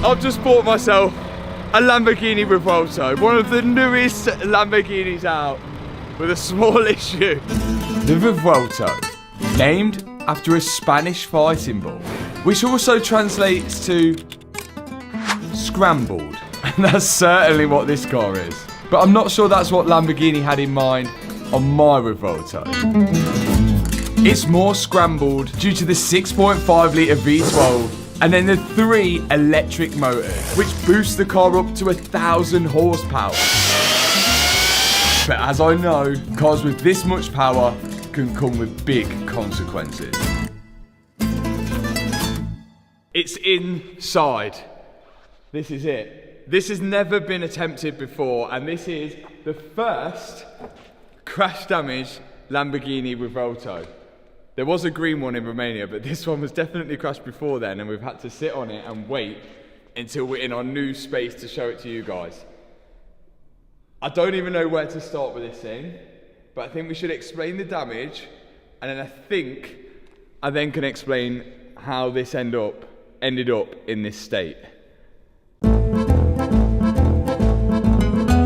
I've just bought myself a Lamborghini Revuelto, one of the newest Lamborghinis out, with a small issue. The Revuelto, named after a Spanish fighting bull, which also translates to scrambled. And that's certainly what this car is. But I'm not sure that's what Lamborghini had in mind on my Revuelto. It's more scrambled due to the 6.5 litre V12 and then the 3 electric motors, which boost the car up to 1,000 horsepower. But as I know, cars with this much power can come with big consequences. It's inside. This is it. This has never been attempted before, and this is the first crash damage Lamborghini Revuelto. There was a green one in Romania, but this one was definitely crashed before then, and we've had to sit on it and wait until we're in our new space to show it to you guys. I don't even know where to start with this thing, but I think we should explain the damage, and then I think I then can explain how this ended up in this state.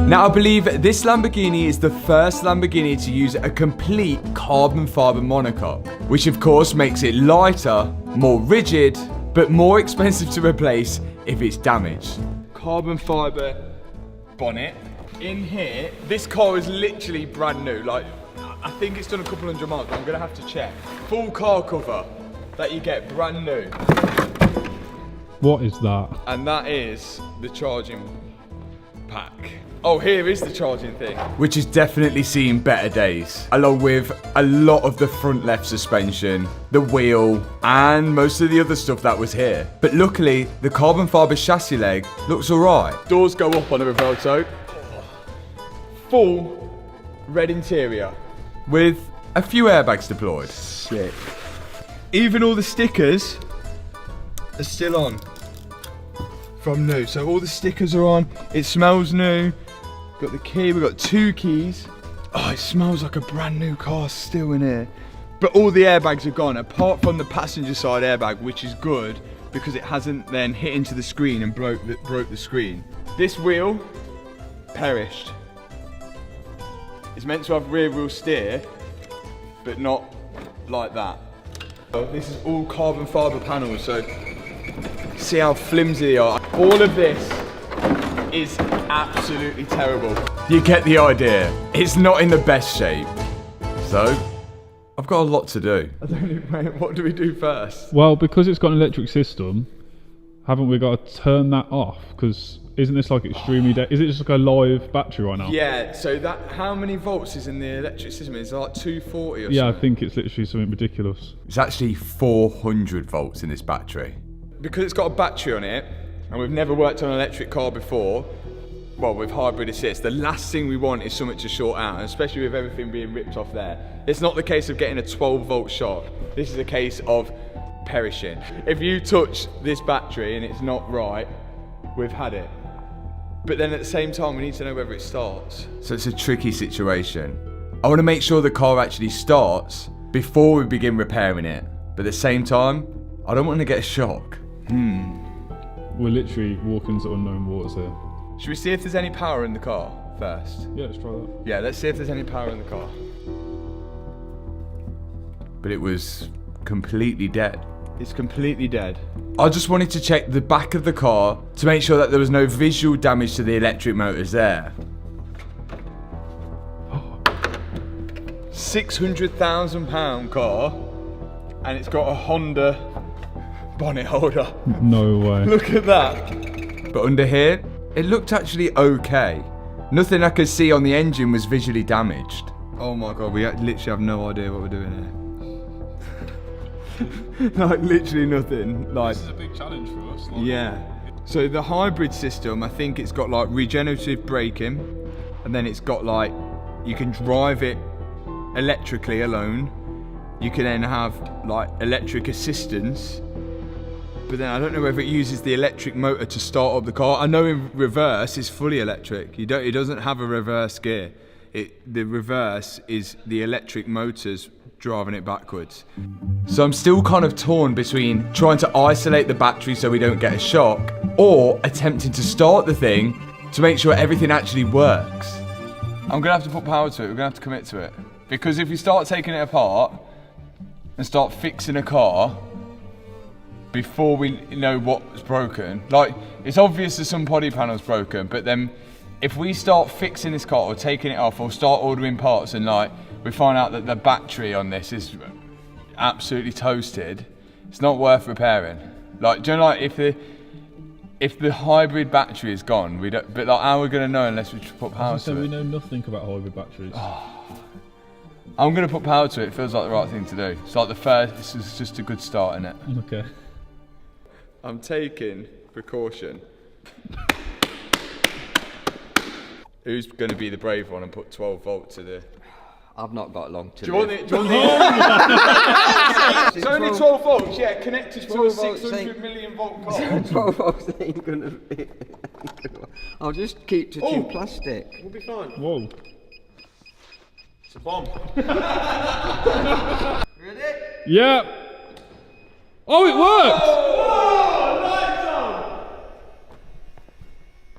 Now, I believe this Lamborghini is the first Lamborghini to use a complete carbon fibre monocoque, which of course makes it lighter, more rigid, but more expensive to replace if it's damaged. Carbon fibre bonnet. In here, this car is literally brand new. Like, I think it's done a couple hundred miles, but I'm gonna have to check. Full car cover that you get brand new. What is that? And that is the charging pack. Oh, here is the charging thing, which has definitely seen better days, along with a lot of the front left suspension, the wheel, and most of the other stuff that was here. But luckily, the carbon fibre chassis leg looks alright. Doors go up on a Revuelto. Full red interior with a few airbags deployed. Sick. Even all the stickers are still on from new. So all the stickers are on. It smells new. Got the key, we've got 2 keys. Oh, it smells like a brand new car still in here. But all the airbags are gone, apart from the passenger side airbag, which is good because it hasn't then hit into the screen and broke the screen. This wheel perished. It's meant to have rear wheel steer, but not like that. So this is all carbon fibre panels, so see how flimsy they are. All of this is absolutely terrible. You get the idea. It's not in the best shape. So, I've got a lot to do. I don't know, mate, what do we do first? Well, because it's got an electric system, haven't we got to turn that off? Because isn't this like extremely is it just like a live battery right now? Yeah, so that, how many volts is in the electric system? It's like 240 or something? Yeah, I think it's literally something ridiculous. It's actually 400 volts in this battery. Because it's got a battery on it, and we've never worked on an electric car before, well, with hybrid assist, the last thing we want is something to short out, and especially with everything being ripped off there. It's not the case of getting a 12 volt shock. This is a case of perishing. If you touch this battery and it's not right, we've had it. But then at the same time, we need to know whether it starts. So it's a tricky situation. I want to make sure the car actually starts before we begin repairing it. But at the same time, I don't want to get a shock. We're literally walking into unknown waters here. Should we see if there's any power in the car first? Yeah, let's try that. Yeah, let's see if there's any power in the car. But it was completely dead. It's completely dead. I just wanted to check the back of the car to make sure that there was no visual damage to the electric motors there. £600,000 car, and it's got a Honda bonnet holder. No way. Look at that. But under here, it looked actually okay. Nothing I could see on the engine was visually damaged. Oh my god, we literally have no idea what we're doing here. Like literally nothing. Like, this is a big challenge for us. Like, yeah. So the hybrid system, I think it's got like regenerative braking, and then it's got like, you can drive it electrically alone. You can then have like electric assistance. But then I don't know whether it uses the electric motor to start up the car. I know in reverse it's fully electric. It doesn't have a reverse gear. The reverse is the electric motors driving it backwards. So I'm still kind of torn between trying to isolate the battery so we don't get a shock, or attempting to start the thing to make sure everything actually works. I'm gonna have to put power to it, we're gonna have to commit to it. Because if we start taking it apart and start fixing a car before we know what's broken, like, it's obvious that some body panel's broken, but then if we start fixing this car or taking it off or start ordering parts and like we find out that the battery on this is absolutely toasted, it's not worth repairing. Like, do you know, like if the hybrid battery is gone, we don't. But like, how are we gonna know unless we put power to it? We know nothing about hybrid batteries. I'm gonna put power to it. It feels like the right thing to do. It's like the first. This is just a good start, innit? Okay. I'm taking precaution. Who's gonna be the brave one and put 12 volt to the? I've not got long to Do you want it? It's only 12 volts, yeah, connected to a 600 million volt car. 12 volts ain't gonna be. I'll just keep touching plastic. We'll be fine. Whoa. It's a bomb. Ready? Yeah. Oh, it worked!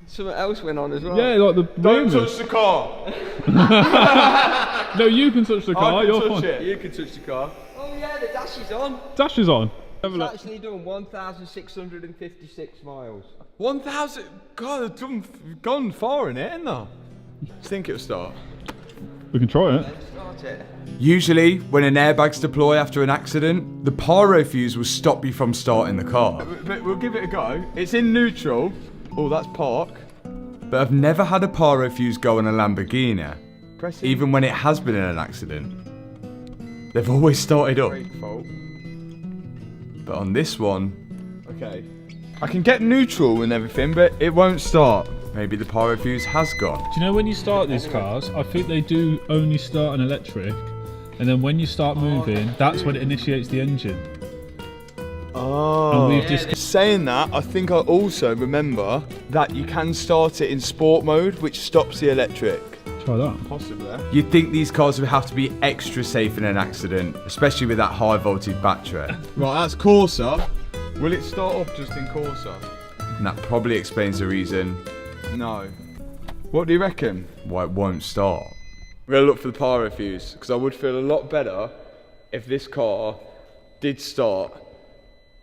Something else went on as well. Yeah, like the Don't rumors. touch the car. No, you can touch the car. I You're can touch fine. it. You can touch the car. Oh yeah, the dash is on. Dash is on. Have a It's look. actually done 1,656 miles. 1,000. God, they've gone far in it, ain't they? Do you think it'll start? We can try it. Let's start it. Usually, when an airbag's deploy after an accident, the pyro fuse will stop you from starting the car. But we'll give it a go. It's in neutral. Oh, that's park. But I've never had a pyro fuse go on a Lamborghini, even when it has been in an accident. They've always started up. But on this one, okay, I can get neutral and everything, but it won't start. Maybe the pyro fuse has gone. Do you know when you start these cars, I think they do only start an electric, and then when you start moving, that's when it initiates the engine. Oh, And we've just saying that, I think I also remember that you can start it in sport mode, which stops the electric. try that. Possibly. You'd think these cars would have to be extra safe in an accident, especially with that high voltage battery. Right, that's Corsa. Will it start off just in Corsa? And that probably explains the reason. No. What do you reckon? Why it won't start? We're gonna look for the pyro fuse, because I would feel a lot better if this car did start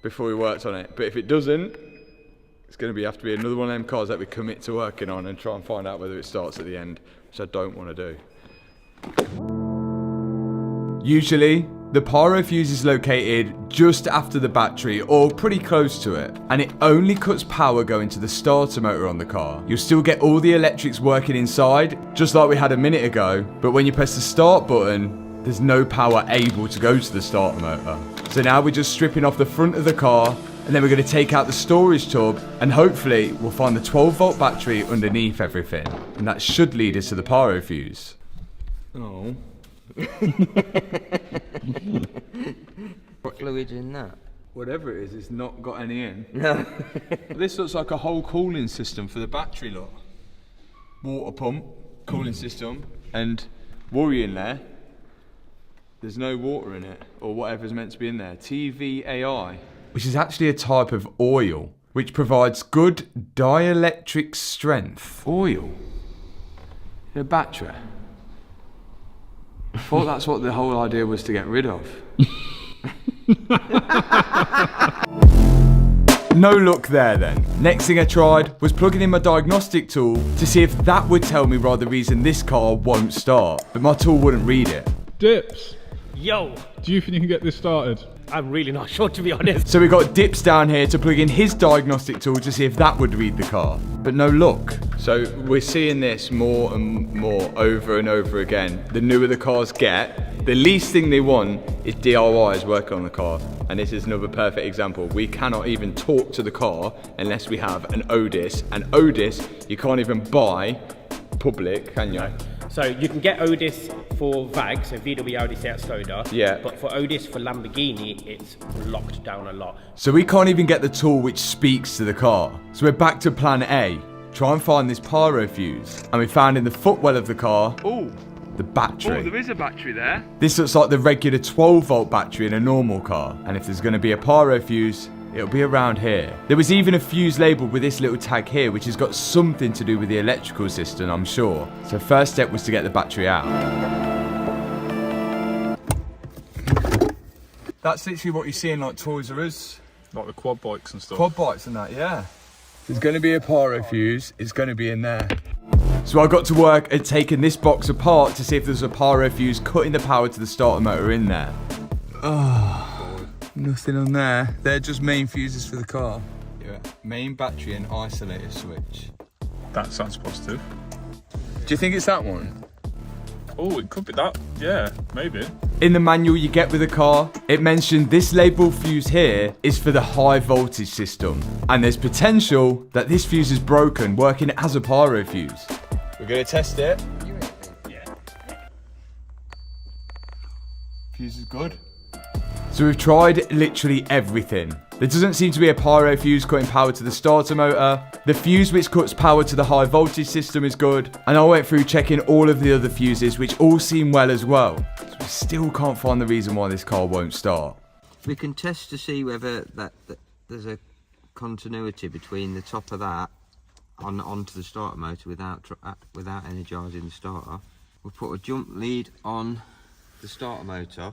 before we worked on it. But if it doesn't, it's going to have to be another one of them cars that we commit to working on and try and find out whether it starts at the end, which I don't want to do. Usually, the pyro fuse is located just after the battery or pretty close to it, and it only cuts power going to the starter motor on the car. You'll still get all the electrics working inside, just like we had a minute ago, but when you press the start button, there's no power able to go to the starter motor. So now we're just stripping off the front of the car, and then we're going to take out the storage tub, and hopefully we'll find the 12 volt battery underneath everything. And that should lead us to the pyro fuse. Oh. What fluid's in that? Whatever it is, it's not got any in. No. This looks like a whole cooling system for the battery, look. Water pump, cooling system, and worrying there, there's no water in it, or whatever's meant to be in there. TVAI, which is actually a type of oil, which provides good dielectric strength. Oil? In a battery? I thought that's what the whole idea was to get rid of. No luck there then. Next thing I tried was plugging in my diagnostic tool to see if that would tell me why the reason this car won't start, but my tool wouldn't read it. Dips. Yo, Do you think you can get this started? I'm really not sure, to be honest. So we got Dips down here to plug in his diagnostic tool to see if that would read the car, but no luck. So we're seeing this more and more over and over again. The newer the cars get, the least thing they want is DIYs working on the car. And this is another perfect example. We cannot even talk to the car unless we have an Otis. And Otis, you can't even buy public, can you? So you can get Otis for VAG, so VW Audi Seat Skoda. Yeah. But for Otis for Lamborghini, it's locked down a lot. So we can't even get the tool which speaks to the car. So we're back to plan A. Try and find this pyro fuse. And we found in the footwell of the car, ooh, the battery. Oh, there is a battery there. This looks like the regular 12-volt battery in a normal car. And if there's going to be a pyro fuse, it'll be around here. There was even a fuse labelled with this little tag here, which has got something to do with the electrical system, I'm sure. So first step was to get the battery out. That's literally what you see in like Toys R Us. Like the quad bikes and stuff. Quad bikes and that, yeah. There's going to be a pyro fuse. It's going to be in there. So I got to work at taking this box apart to see if there's a pyro fuse cutting the power to the starter motor in there. Oh, nothing on there. They're just main fuses for the car. Yeah, main battery and isolator switch. That sounds positive. Do you think it's that one? Oh, it could be that. Yeah, maybe. In the manual you get with the car, it mentioned this label fuse here is for the high voltage system. And there's potential that this fuse is broken, working as a pyro fuse. We're going to test it. Yeah. Fuse is good. So we've tried literally everything. There doesn't seem to be a pyro fuse cutting power to the starter motor. The fuse which cuts power to the high voltage system is good. And I went through checking all of the other fuses, which all seem well as well. So we still can't find the reason why this car won't start. We can test to see whether that there's a continuity between the top of that onto the starter motor without energising the starter. We'll put a jump lead on the starter motor,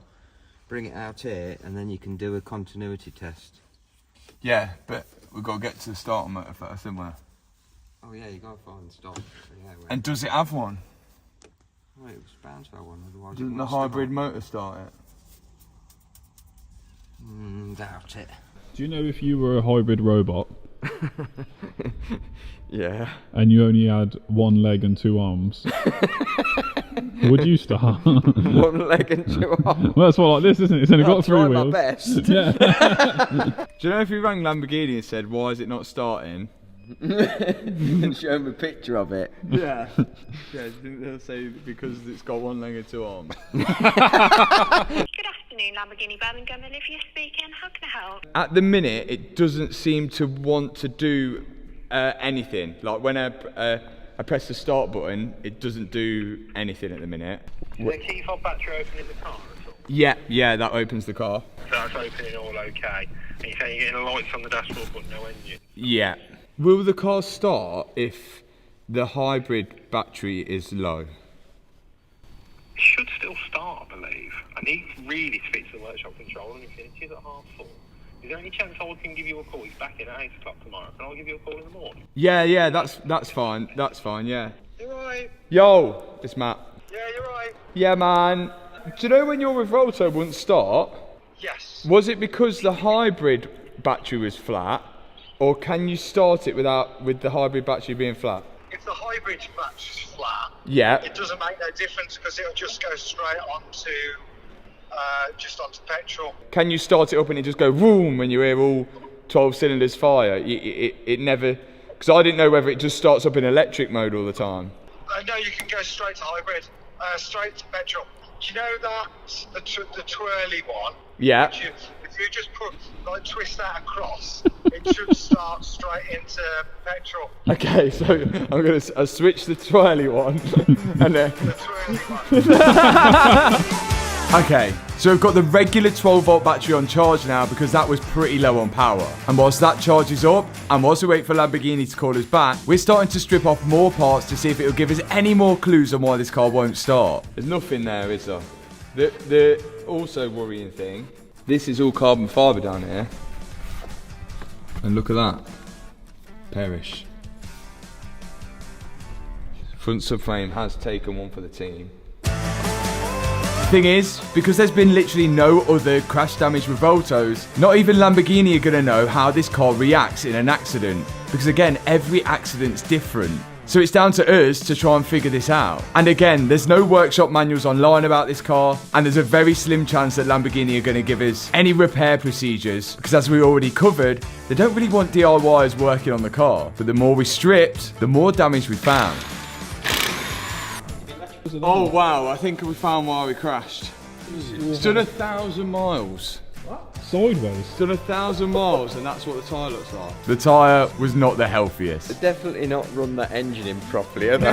bring it out here, and then you can do a continuity test. Yeah, but we've got to get to the starter motor first, haven't we? Oh yeah, you gotta find the starter. Yeah, And does it have one? oh, it was bound to have one, otherwise. Doesn't it the wouldn't hybrid start. motor start it? Doubt it. Do you know if you were a hybrid robot Yeah. and you only had one leg and two arms, would you start? One leg and two arms. Well, that's what like this, isn't it? It's only got three Try wheels. my best. Yeah. Do you know if we rang Lamborghini and said, why is it not starting? And show him a picture of it. Yeah. Yeah, they'll say because it's got one leg and two arms. Good afternoon, Lamborghini Birmingham, Olivia speaking. How can I help? At the minute, it doesn't seem to want to do anything. Like when I press the start button, it doesn't do anything at the minute. Is the key fob battery open in the car at all? Yeah, that opens the car. So that's opening all okay. And you're saying you're getting lights on the dashboard but no engine? Yeah. Will the car start if the hybrid battery is low? It should still start, I believe. I need really to speak to the workshop controller and Infinity is at 4:30. Is there any chance I can give you a call? He's back in at 8 o'clock tomorrow. Can I give you a call in the morning? Yeah, that's fine. That's fine, yeah. You're right. Yo, it's Matt. Yeah, you're right. Yeah, man. Do you know when your Revolto wouldn't start? Yes. Was it because the hybrid battery was flat? Or can you start it with the hybrid battery being flat? If the hybrid battery's flat, Yeah. it doesn't make no difference because it'll just go straight onto petrol. Can you start it up and it just go boom when you hear all 12 cylinders fire? It never... Because I didn't know whether it just starts up in electric mode all the time. No, you can go straight to hybrid, straight to petrol. Do you know that the twirly one? Yeah. If you just twist that across, it should start straight into petrol. Okay, so I'm going to switch the twirly one. And then... The twirly one. Okay, so we've got the regular 12-volt battery on charge now because that was pretty low on power. And whilst that charges up, and whilst we wait for Lamborghini to call us back, we're starting to strip off more parts to see if it'll give us any more clues on why this car won't start. There's nothing there, is there? The also worrying thing, this is all carbon fibre down here. And look at that. Perish. Front subframe has taken one for the team. Thing is, because there's been literally no other crash damage Revoltos, not even Lamborghini are going to know how this car reacts in an accident. Because again, every accident's different. So it's down to us to try and figure this out. And again, there's no workshop manuals online about this car, and there's a very slim chance that Lamborghini are going to give us any repair procedures, because as we already covered, they don't really want DIYers working on the car. But the more we stripped, the more damage we found. Oh wow, I think we found why we crashed. It's done 1,000 miles. Sideways. It's done 1,000 miles and that's what the tyre looks like. The tyre was not the healthiest. Definitely not run that engine in properly, have they?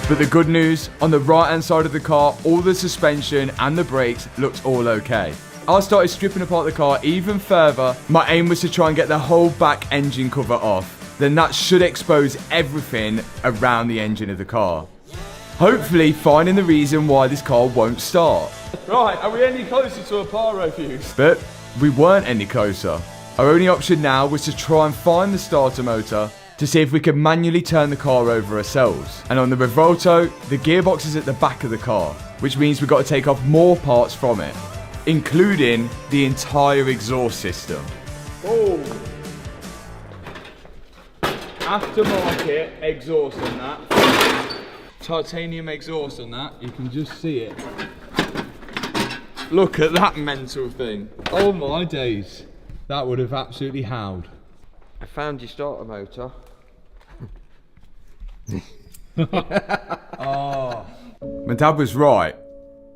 But the good news, on the right hand side of the car, all the suspension and the brakes looks all okay. I started stripping apart the car even further. My aim was to try and get the whole back engine cover off. Then that should expose everything around the engine of the car. Hopefully finding the reason why this car won't start. Right, are we any closer to a pyro fuse? But we weren't any closer. Our only option now was to try and find the starter motor to see if we could manually turn the car over ourselves. And on the Revolto, the gearbox is at the back of the car, which means we've got to take off more parts from it, including the entire exhaust system. Oh! Aftermarket exhaust on that. Titanium exhaust on that, you can just see it. Look at that mental thing. Oh my days. That would have absolutely howled. I found your starter motor. Oh. My dad was right.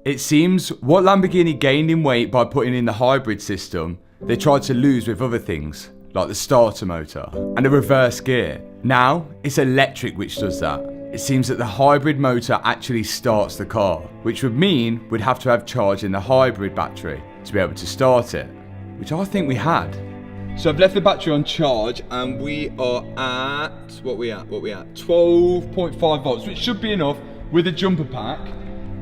It seems what Lamborghini gained in weight by putting in the hybrid system, they tried to lose with other things, like the starter motor and the reverse gear. Now, it's electric which does that. It seems that the hybrid motor actually starts the car, which would mean we'd have to have charge in the hybrid battery to be able to start it, which I think we had. So I've left the battery on charge and we are at, what we at? 12.5 volts, which should be enough with a jumper pack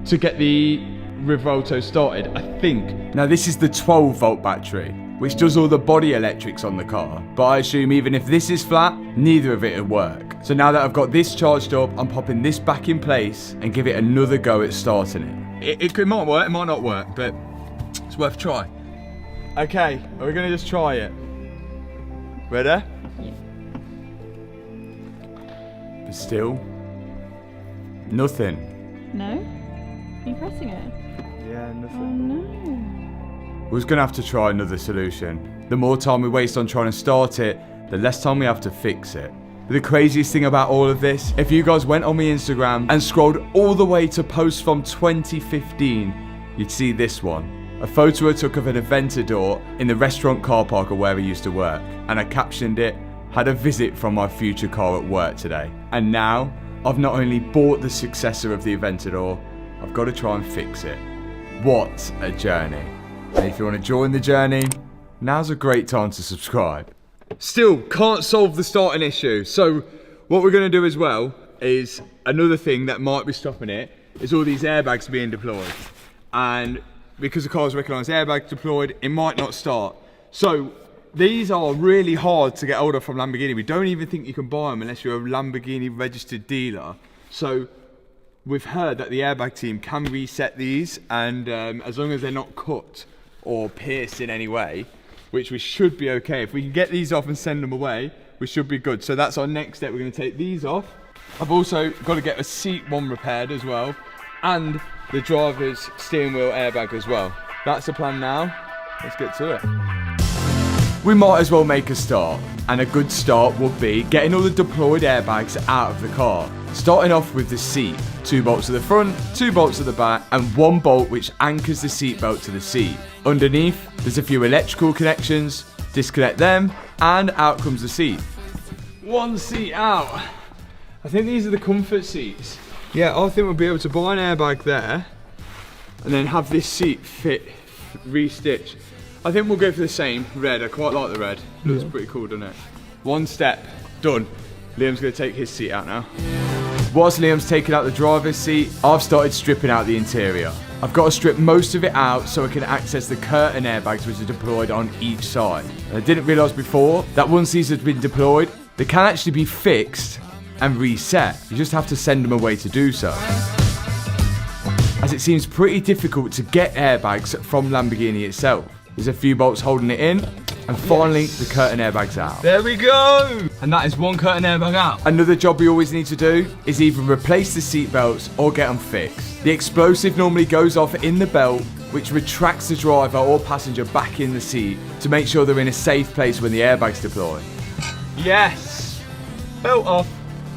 to get the Revolto started, I think. Now this is the 12 volt battery, which does all the body electrics on the car. But I assume even if this is flat, neither of it will work. So now that I've got this charged up, I'm popping this back in place and give it another go at starting it. It might work, it might not work, but it's worth a try. Okay, are we gonna just try it? Ready? But still, nothing. No? Are you pressing it? Yeah, Oh nothing. no. We're gonna have to try another solution. The more time we waste on trying to start it, the less time we have to fix it. But the craziest thing about all of this, if you guys went on my Instagram and scrolled all the way to posts from 2015, you'd see this one. A photo I took of an Aventador in the restaurant car park of where I used to work, and I captioned it, "Had a visit from my future car at work today." And now, I've not only bought the successor of the Aventador, I've got to try and fix it. What a journey. And if you want to join the journey, now's a great time to subscribe. Still can't solve the starting issue, so what we're going to do as well is another thing that might be stopping it is all these airbags being deployed. And because the car's recognised airbag deployed, it might not start. So these are really hard to get hold of from Lamborghini. We don't even think you can buy them unless you're a Lamborghini registered dealer. So we've heard that the airbag team can reset these, and as long as they're not cut or pierced in any way, which we should be okay. If we can get these off and send them away, we should be good. So that's our next step. We're going to take these off. I've also got to get a seat one repaired as well, and the driver's steering wheel airbag as well. That's the plan now. Let's get to it. We might as well make a start, and a good start would be getting all the deployed airbags out of the car. Starting off with the seat. 2 bolts to the front, 2 bolts to the back, and 1 bolt which anchors the seat belt to the seat. Underneath, there's a few electrical connections. Disconnect them, and out comes the seat. 1 seat out. I think these are the comfort seats. Yeah, I think we'll be able to buy an airbag there and then have this seat fit, re-stitched. I think we'll go for the same red. I quite like the red. Looks pretty cool, doesn't it? 1 step, done. Liam's gonna take his seat out now. Whilst Liam's taking out the driver's seat, I've started stripping out the interior. I've got to strip most of it out so I can access the curtain airbags which are deployed on each side. And I didn't realise before that once these have been deployed, they can actually be fixed and reset. You just have to send them away to do so. As it seems pretty difficult to get airbags from Lamborghini itself. There's a few bolts holding it in, and finally the curtain airbags out. There we go! And that is 1 curtain airbag out. Another job we always need to do is either replace the seat belts or get them fixed. The explosive normally goes off in the belt, which retracts the driver or passenger back in the seat to make sure they're in a safe place when the airbags deploy. Yes! Belt off.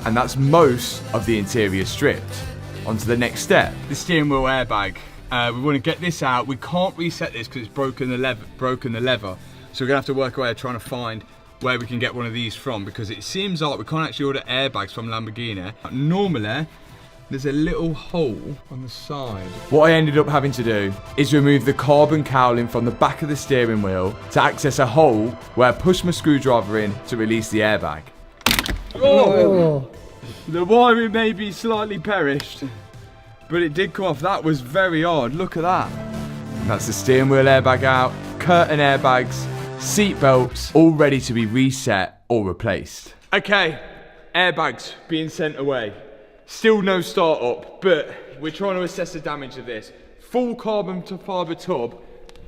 And that's most of the interior stripped. On to the next step, the steering wheel airbag. We want to get this out. We can't reset this because it's broken the lever. So we're gonna have to work away trying to find where we can get one of these from, because it seems like we can't actually order airbags from Lamborghini. Normally, there's a little hole on the side. What I ended up having to do is remove the carbon cowling from the back of the steering wheel to access a hole where I pushed my screwdriver in to release the airbag. Oh! The wiring may be slightly perished, but it did come off. That was very hard. Look at that. That's the steering wheel airbag out, curtain airbags, seat belts, all ready to be reset or replaced. Okay, airbags being sent away. Still no start up, but we're trying to assess the damage of this. Full carbon fibre tub.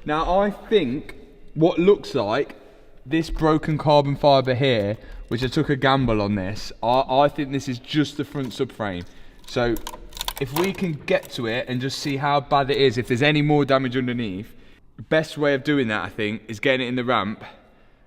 Now I think what looks like this broken carbon fibre here, which I took a gamble on this, I think this is just the front subframe. So if we can get to it and just see how bad it is, if there's any more damage underneath, the best way of doing that, I think, is getting it in the ramp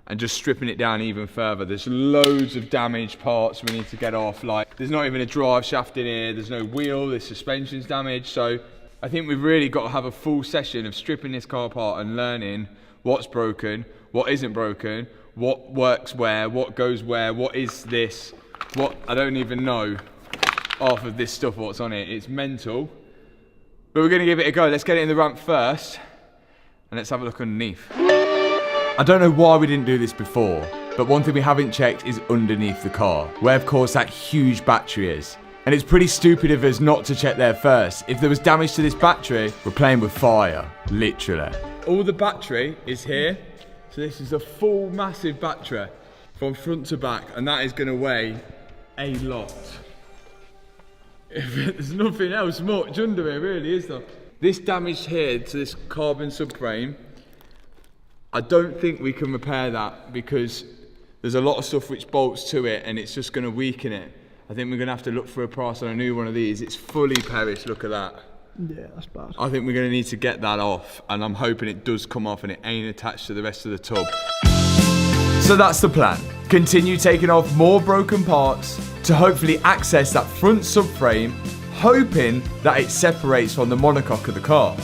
and just stripping it down even further. There's loads of damaged parts we need to get off. Like, there's not even a drive shaft in here, there's no wheel, the suspension's damaged. So I think we've really got to have a full session of stripping this car apart and learning what's broken, what isn't broken, what works where, what goes where, what is this, what I don't even know half of this stuff, what's on it. It's mental. But we're gonna give it a go. Let's get it in the ramp first and let's have a look underneath. I don't know why we didn't do this before, but one thing we haven't checked is underneath the car, where of course that huge battery is. And it's pretty stupid of us not to check there first. If there was damage to this battery, we're playing with fire, literally. All the battery is here. So this is a full massive battery from front to back, and that is gonna weigh a lot. There's nothing else much under here really, is there? This damage here to this carbon subframe, I don't think we can repair that because there's a lot of stuff which bolts to it and it's just gonna weaken it. I think we're gonna have to look for a price on a new one of these. It's fully perished, look at that. Yeah, that's bad. I think we're gonna need to get that off, and I'm hoping it does come off and it ain't attached to the rest of the tub. So that's the plan. Continue taking off more broken parts to hopefully access that front subframe, hoping that it separates from the monocoque of the car.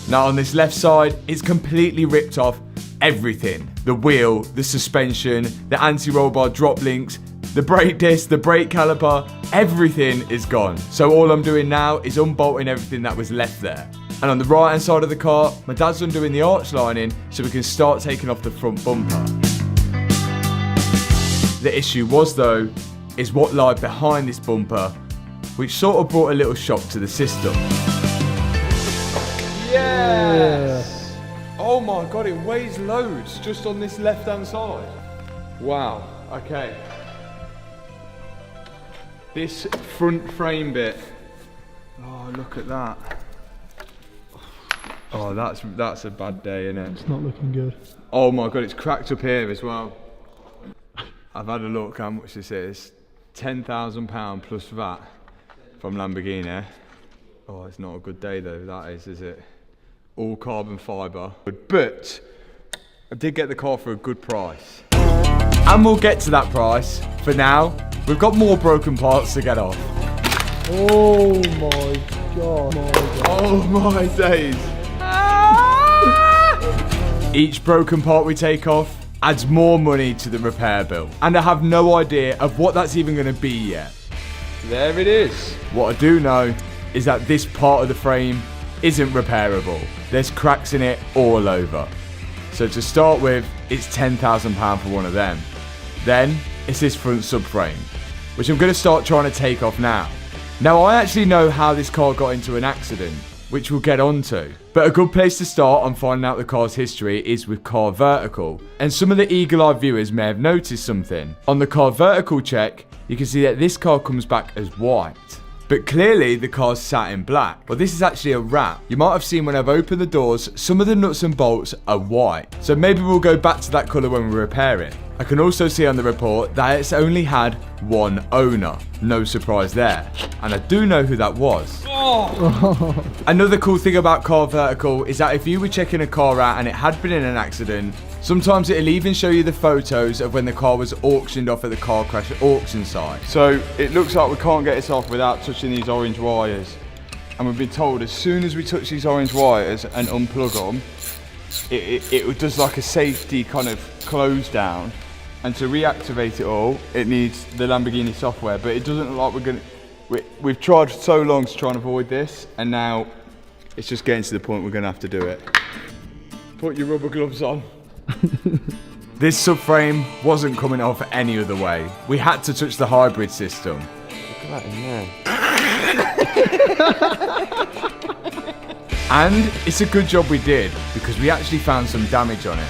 Now on this left side, it's completely ripped off everything. The wheel, the suspension, the anti-roll bar drop links, the brake disc, the brake caliper, everything is gone. So all I'm doing now is unbolting everything that was left there. And on the right hand side of the car, my dad's undoing the arch lining so we can start taking off the front bumper. The issue was though, is what lied behind this bumper, which sort of brought a little shock to the system. Yes! Oh my god, it weighs loads just on this left hand side. Wow, okay. This front frame bit. Oh, look at that. Oh, that's a bad day, isn't it? It's not looking good. Oh my god, it's cracked up here as well. I've had a look how much this is. £10,000 plus VAT from Lamborghini. Oh, it's not a good day though, that is it? All carbon fibre. But I did get the car for a good price. And we'll get to that price. For now, we've got more broken parts to get off. Oh my god. Oh my days. Each broken part we take off adds more money to the repair bill. And I have no idea of what that's even going to be yet. There it is. What I do know is that this part of the frame isn't repairable. There's cracks in it all over. So to start with, it's £10,000 for one of them. Then it's this front subframe, which I'm going to start trying to take off now. Now I actually know how this car got into an accident, which we'll get onto. But a good place to start on finding out the car's history is with Car Vertical. And some of the eagle-eyed viewers may have noticed something. On the Car Vertical check, you can see that this car comes back as white. But clearly the car's sat in black. Well, this is actually a wrap. You might have seen when I've opened the doors, some of the nuts and bolts are white. So maybe we'll go back to that colour when we repair it. I can also see on the report that it's only had one owner. No surprise there. And I do know who that was. Oh. Another cool thing about Car Vertical is that if you were checking a car out and it had been in an accident, sometimes it'll even show you the photos of when the car was auctioned off at the car crash auction site. So it looks like we can't get this off without touching these orange wires. and we've been told as soon as we touch these orange wires and unplug them, it does like a safety kind of close down, and to reactivate it all, it needs the Lamborghini software. But it doesn't look like we've tried so long to try and avoid this, and now it's just getting to the point we're gonna have to do it. Put your rubber gloves on. This subframe wasn't coming off any other way. We had to touch the hybrid system. Look at that in there. And it's a good job we did, because we actually found some damage on it.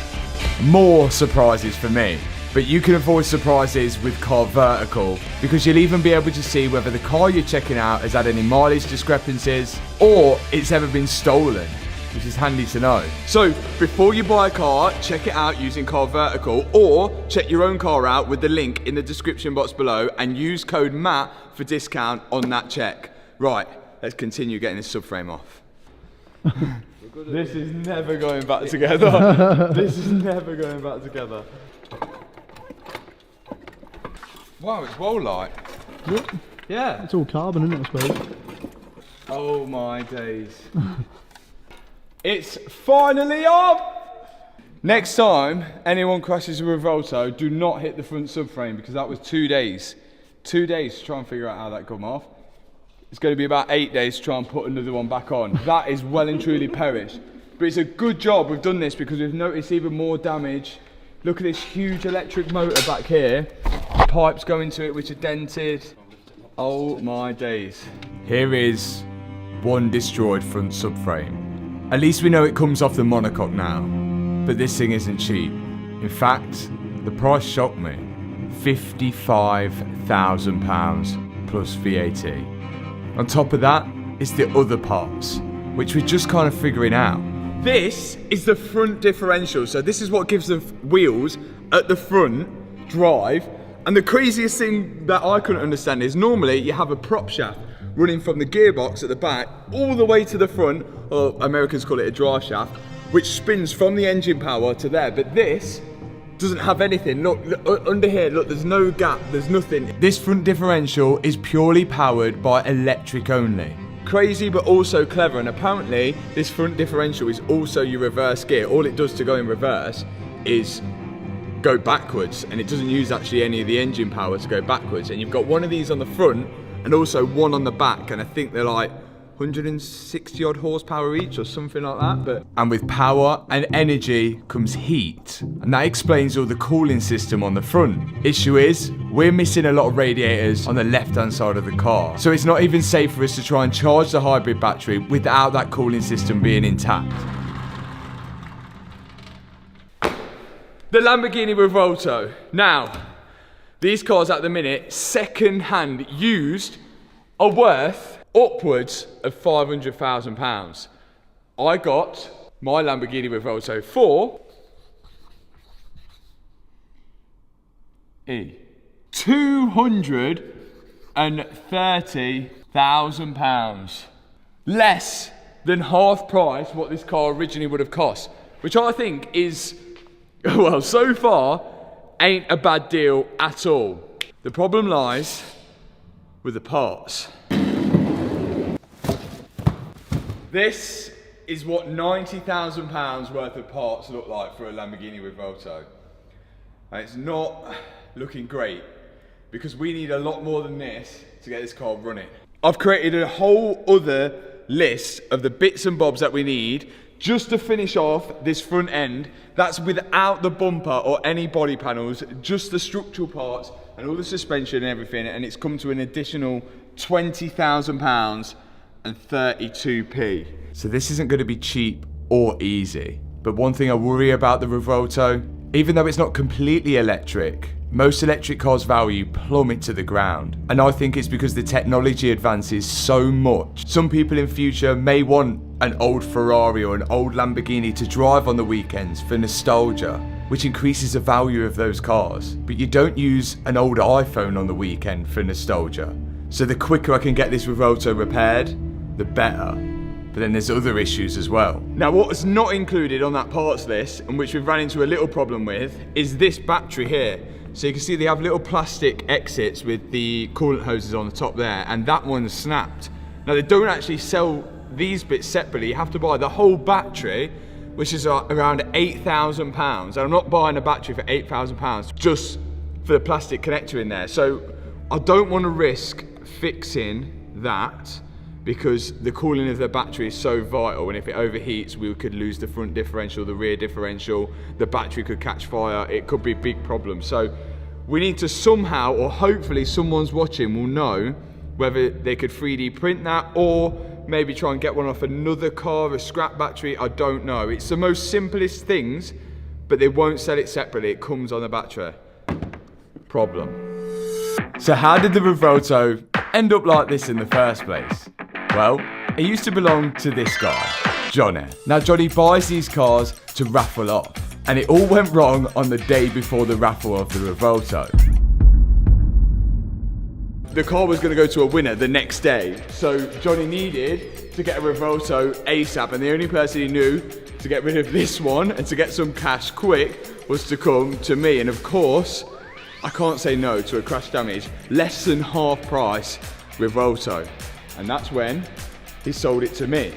More surprises for me. But you can avoid surprises with Car Vertical, because you'll even be able to see whether the car you're checking out has had any mileage discrepancies or it's ever been stolen, which is handy to know. So before you buy a car, check it out using Car Vertical, or check your own car out with the link in the description box below and use code MATT for discount on that check. Right, let's continue getting this subframe off. This is never going back together. This is never going back together. Wow, it's well light. Yep. Yeah. It's all carbon, isn't it, I suppose? Oh my days. It's finally off! Next time anyone crashes with a Revolto, do not hit the front subframe, because that was 2 days. 2 days to try and figure out how that come off. It's going to be about 8 days to try and put another one back on. That is well and truly perished. But it's a good job we've done this, because we've noticed even more damage. Look at this huge electric motor back here. Pipes going to it which are dented. Oh my days. Here is one destroyed front subframe. At least we know it comes off the monocoque now. But this thing isn't cheap. In fact, the price shocked me. £55,000 plus VAT. On top of that, it's the other parts, which we're just kind of figuring out. This is the front differential. So this is what gives the wheels at the front drive. And the craziest thing that I couldn't understand is normally you have a prop shaft running from the gearbox at the back all the way to the front, or Americans call it a drive shaft, which spins from the engine power to there. But this doesn't have anything. Look, under here, look, there's no gap, there's nothing. This front differential is purely powered by electric only. Crazy but also clever, and apparently this front differential is also your reverse gear. All it does to go in reverse is go backwards, and it doesn't use actually any of the engine power to go backwards. And you've got one of these on the front and also one on the back, and I think they're like 160 odd horsepower each or something like that. And with power and energy comes heat, and that explains all the cooling system on the front. Issue is, we're missing a lot of radiators on the left hand side of the car, so it's not even safe for us to try and charge the hybrid battery without that cooling system being intact. The Lamborghini Revolto. Now, these cars at the minute, second hand used, are worth upwards of £500,000. I got my Lamborghini Revolto for £230,000. Less than half price what this car originally would have cost, which I think is, well, so far, ain't a bad deal at all. The problem lies with the parts. This is what £90,000 worth of parts look like for a Lamborghini Revolto. And it's not looking great, because we need a lot more than this to get this car running. I've created a whole other list of the bits and bobs that we need just to finish off this front end. That's without the bumper or any body panels, just the structural parts and all the suspension and everything, and it's come to an additional £20,000 and 32p. So this isn't going to be cheap or easy. But one thing I worry about the Revolto, even though it's not completely electric, most electric cars' value plummet to the ground. And I think it's because the technology advances so much. Some people in future may want an old Ferrari or an old Lamborghini to drive on the weekends for nostalgia, which increases the value of those cars. But you don't use an old iPhone on the weekend for nostalgia. So the quicker I can get this Revolto repaired, the better. But then there's other issues as well. Now, what's not included on that parts list, and which we've ran into a little problem with, is this battery here. So you can see they have little plastic exits with the coolant hoses on the top there, and that one's snapped. Now they don't actually sell these bits separately. You have to buy the whole battery, which is around £8,000. And I'm not buying a battery for £8,000 just for the plastic connector in there. So I don't want to risk fixing that because the cooling of the battery is so vital, and if it overheats we could lose the front differential, the rear differential, the battery could catch fire, it could be a big problem. So we need to somehow, or hopefully someone's watching will know whether they could 3D print that or maybe try and get one off another car, a scrap battery, I don't know. It's the most simplest things, but they won't sell it separately, it comes on the battery. Problem. So how did the Revuelto end up like this in the first place? Well, it used to belong to this guy, Johnny. Now Johnny buys these cars to raffle off, and it all went wrong on the day before the raffle of the Revuelto. The car was going to go to a winner the next day, so Johnny needed to get a Revuelto ASAP, and the only person he knew to get rid of this one and to get some cash quick was to come to me. And of course, I can't say no to a crash damage, less than half price Revuelto. And that's when he sold it to me.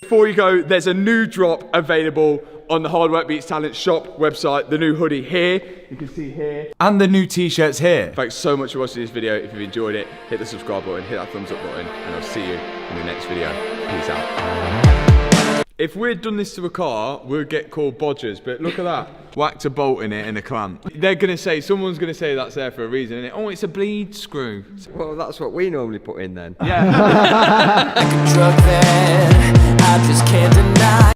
Before you go, there's a new drop available on the Hard Work Beats Talent shop website. The new hoodie here, you can see here. And the new t-shirts here. Thanks so much for watching this video. If you've enjoyed it, hit the subscribe button, hit that thumbs up button, and I'll see you in the next video. Peace out. If we'd done this to a car, we'd get called bodgers, but look at that. Whacked a bolt in it and a clamp. They're gonna say, someone's gonna say that's there for a reason, and oh, it's a bleed screw. Well, that's what we normally put in then. Yeah. Like a drug that I just can't deny.